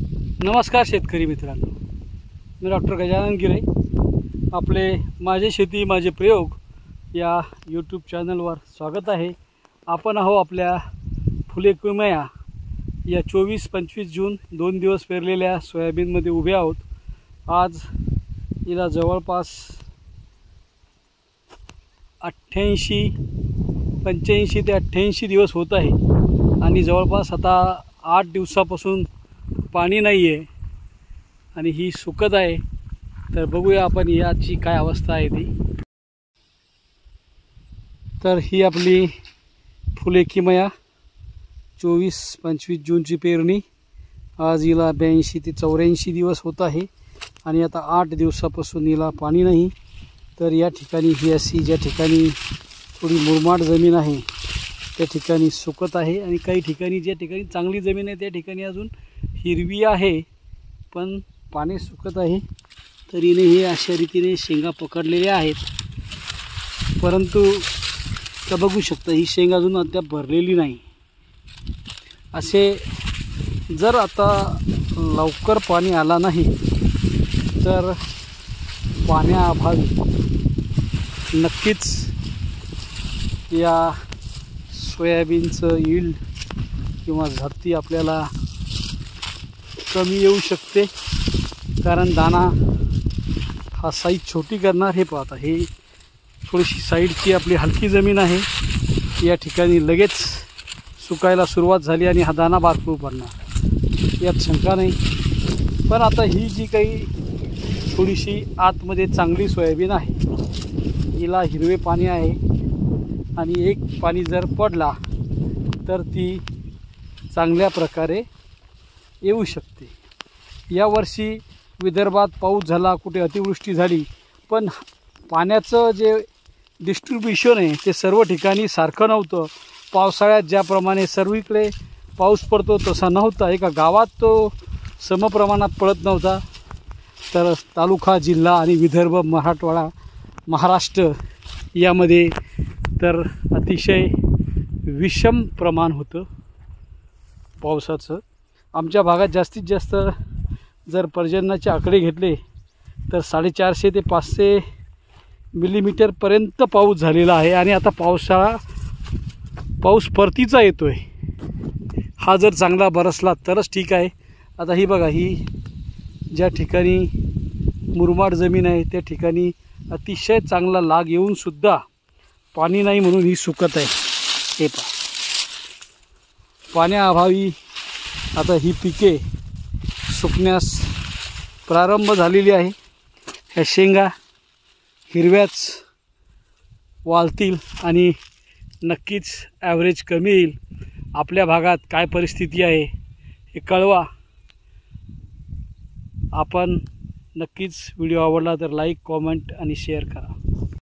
नमस्कार शेतकरी मित्रांनो, मी डॉक्टर गजानन गिरे. आपले माझे शेती माझे प्रयोग या यूट्यूब चॅनलवर स्वागत आहे. आपण आहो आपल्या फुले किमया या 24-25 जून 2 दिवस पेरलेल्या सोयाबीनमध्ये उभे आहोत. आज हिला जवळपास 85 ते 88 दिवस होत आहे आणि जवळपास आता 8 दिवसापासून पाणी नाही आहे आणि ही सुकत आहे. तर बघूया आपण याची काय अवस्था आहे ती. तर ही आपली फुले किमया 24-25 जूनची पेरणी. आज हिला 82 ते 84 दिवस होत आहे आणि आता 8 दिवसापासून हिला पाणी नाही. तर या ठिकाणी ही अशी ज्या ठिकाणी थोडी मुरमाड जमीन आहे त्या ठिकाणी सुकत आहे आणि काही ठिकाणी ज्या ठिकाणी चांगली जमीन आहे त्या ठिकाणी अजून हिरवी आहे पण पाणी सुकत आहे. तर हिने हे अशा रीतीने शेंगा पकडलेल्या आहेत, परंतु तर बघू शकता ही शेंग अजून अद्याप भरलेली नाही. असे जर आता लवकर पाणी आला नाही तर पाण्याअभावी नक्कीच या सोयाबीनचं यील्ड किंवा झाती आपल्याला कमी येऊ शकते. कारण दाना हा साईज छोटी करणार. हे पाहता, हे थोडीशी साईडची आपली हलकी जमीन आहे. या ठिकाणी लगेच सुकायला सुरुवात झाली आणि हा दाना बारकू पडणार यात शंका नाही. पण आता ही जी काही थोडीशी आतमध्ये चांगली सोयाबीन आहे हिला हिरवे पाणी आहे आणि एक पाणी जर पडला तर ती चांगल्या प्रकारे येऊ शकते. यावर्षी विदर्भात पाऊस झाला, कुठे अतिवृष्टी झाली, पण पाण्याचं जे डिस्ट्रीब्युशन आहे ते सर्व ठिकाणी सारखं नव्हतं. पावसाळ्यात ज्याप्रमाणे सर्वीकडे पाऊस पडतो तसा नव्हता. एका गावात तो समप्रमाणात पडत नव्हता. तर तालुका, जिल्हा आणि विदर्भ, मराठवाडा, महाराष्ट्र यामध्ये तर अतिशय विषम प्रमाण होतं पावसाचं. आमच्या भागात जास्तीत जास्त जर पर्जन्याचे आकडे घेतले तर 450 ते 500 मिलीमीटरपर्यंत पाऊस झालेला आहे. आणि आता पाऊस परतीचा येतो आहे. हा जर चांगला बरसला तरच ठीक आहे. आता ही बघा, ही ज्या ठिकाणी मुरमाड जमीन आहे त्या ठिकाणी अतिशय चांगला लाग येऊनसुद्धा पाणी नाही म्हणून ही सुकत आहे. हे पहा, पाण्याअभावी आता ही पिके सुकण्यास प्रारंभ झालेली आहे. ह्या शेंगा हिरव्याच वाळतील आणि नक्कीच ॲव्हरेज कमी येईल. आपल्या भागात काय परिस्थिती आहे हे कळवा. आपण नक्कीच व्हिडिओ आवडला तर लाईक, कॉमेंट आणि शेअर करा.